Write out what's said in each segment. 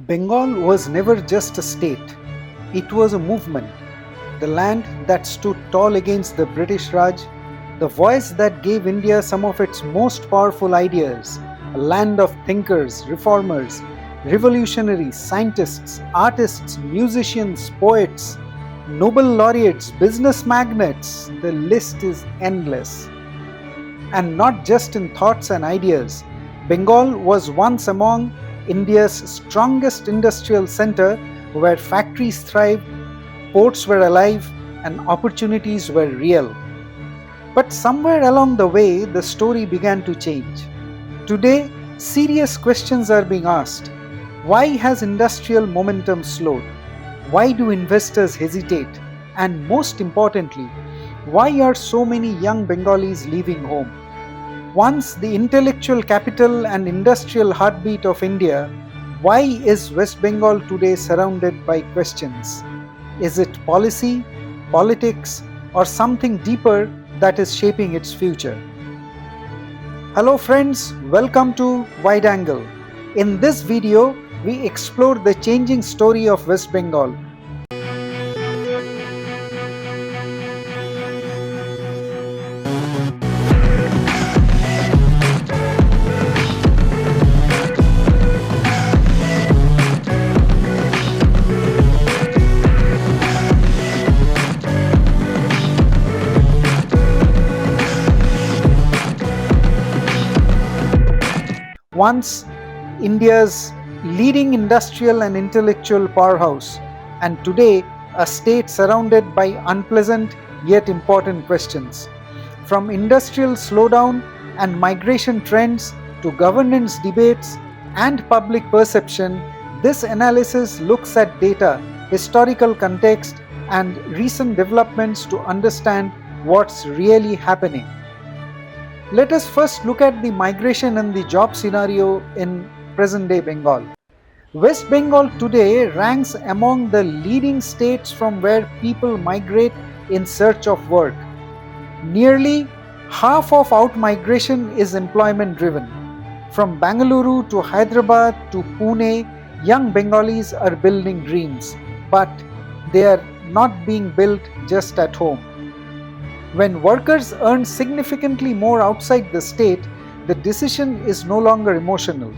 Bengal was never just a state, it was a movement. The land that stood tall against the British Raj, the voice that gave India some of its most powerful ideas, a land of thinkers, reformers, revolutionaries, scientists, artists, musicians, poets, Nobel laureates, business magnates. The list is endless. And not just in thoughts and ideas. Bengal was once among India's strongest industrial center where factories thrived, ports were alive, and opportunities were real. But somewhere along the way, the story began to change. Today, serious questions are being asked. Why has industrial momentum slowed? Why do investors hesitate? And most importantly, why are so many young Bengalis leaving home? Once the intellectual capital and industrial heartbeat of India, why is West Bengal today surrounded by questions? Is it policy, politics, or something deeper that is shaping its future? Hello friends, welcome to Wide Angle. In this video, we explore the changing story of West Bengal. Once India's leading industrial and intellectual powerhouse, and today a state surrounded by unpleasant yet important questions. From industrial slowdown and migration trends to governance debates and public perception, this analysis looks at data, historical context, and recent developments to understand what's really happening. Let us first look at the migration and the job scenario in present-day Bengal. West Bengal today ranks among the leading states from where people migrate in search of work. Nearly half of out-migration is employment-driven. From Bengaluru to Hyderabad to Pune, young Bengalis are building dreams, but they are not being built just at home. When workers earn significantly more outside the state, the decision is no longer emotional.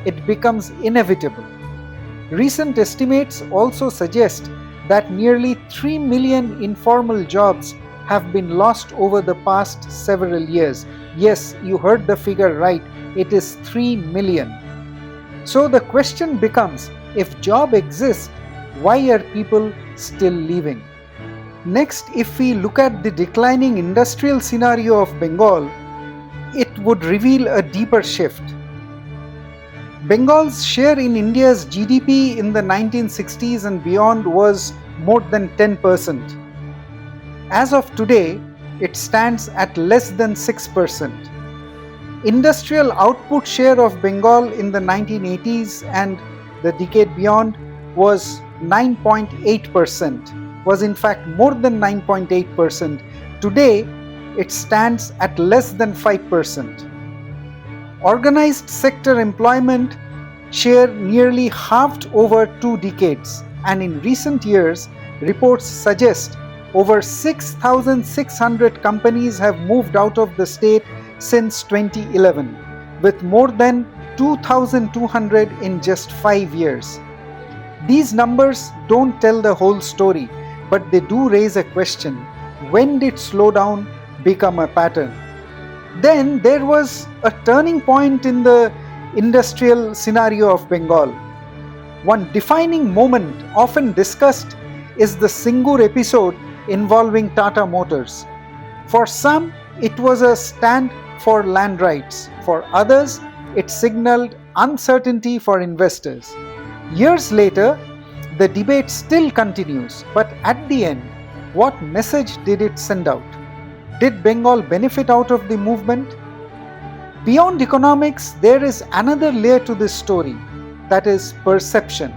It becomes inevitable. Recent estimates also suggest that nearly 3 million informal jobs have been lost over the past several years. Yes, you heard the figure right. It is 3 million. So the question becomes, if job exists, why are people still leaving? Next, if we look at the declining industrial scenario of Bengal, it would reveal a deeper shift. Bengal's share in India's GDP in the 1960s and beyond was more than 10%. As of today, it stands at less than 6%. Industrial output share of Bengal in the 1980s and the decade beyond was 9.8%. Was in fact more than 9.8%. Today, it stands at less than 5%. Organized sector employment share nearly halved over 2 decades, and in recent years, reports suggest over 6,600 companies have moved out of the state since 2011, with more than 2,200 in just 5 years. These numbers don't tell the whole story, but they do raise a question: when did slowdown become a pattern? Then there was a turning point in the industrial scenario of Bengal. One defining moment often discussed is the Singur episode involving Tata Motors. For some, it was a stand for land rights. For others, it signaled uncertainty for investors. Years later, the debate still continues, but at the end, what message did it send out? Did Bengal benefit out of the movement? Beyond economics, there is another layer to this story, that is perception.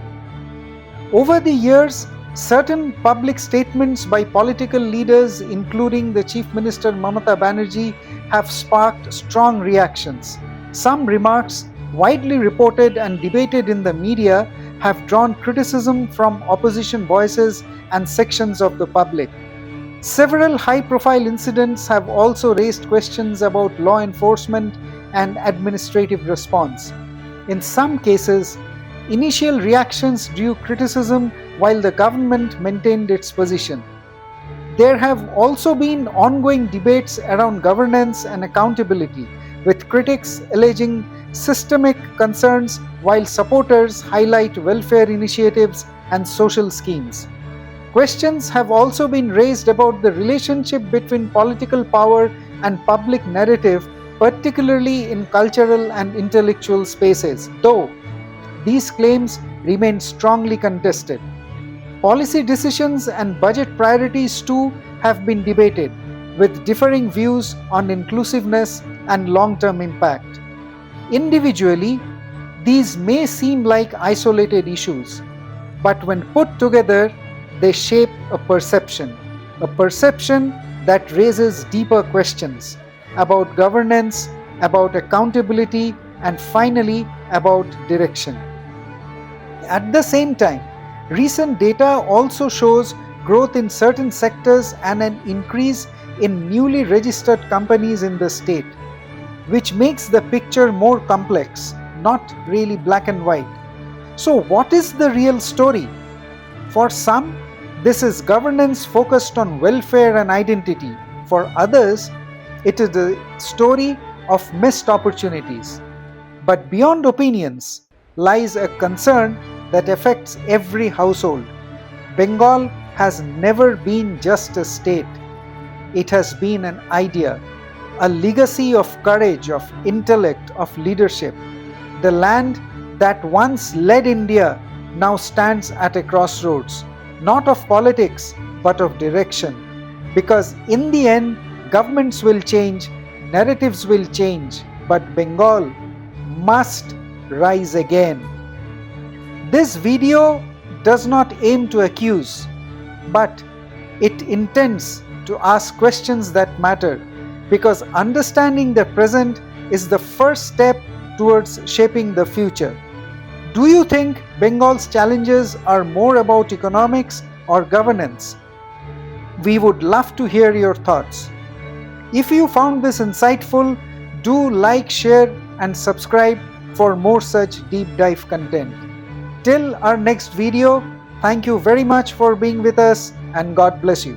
Over the years, certain public statements by political leaders, including the Chief Minister Mamata Banerjee, have sparked strong reactions. Some remarks, widely reported and debated in the media, have drawn criticism from opposition voices and sections of the public. Several high-profile incidents have also raised questions about law enforcement and administrative response. In some cases, initial reactions drew criticism while the government maintained its position. There have also been ongoing debates around governance and accountability, with critics alleging systemic concerns while supporters highlight welfare initiatives and social schemes. Questions have also been raised about the relationship between political power and public narrative, particularly in cultural and intellectual spaces, though these claims remain strongly contested. Policy decisions and budget priorities too have been debated, with differing views on inclusiveness and long-term impact. Individually, these may seem like isolated issues, but when put together, they shape a perception that raises deeper questions about governance, about accountability, and finally about direction. At the same time, recent data also shows growth in certain sectors and an increase in newly registered companies in the state, which makes the picture more complex, not really black and white. So, what is the real story? For some, this is governance focused on welfare and identity. For others, it is the story of missed opportunities. But beyond opinions lies a concern that affects every household. Bengal has never been just a state. It has been an idea, a legacy of courage, of intellect, of leadership. The land that once led India now stands at a crossroads, not of politics, but of direction. Because in the end, governments will change, narratives will change, but Bengal must rise again. This video does not aim to accuse, but it intends to ask questions that matter, because understanding the present is the first step towards shaping the future. Do you think Bengal's challenges are more about economics or governance? We would love to hear your thoughts. If you found this insightful, do like, share, and subscribe for more such deep dive content. Till our next video, thank you very much for being with us, and God bless you.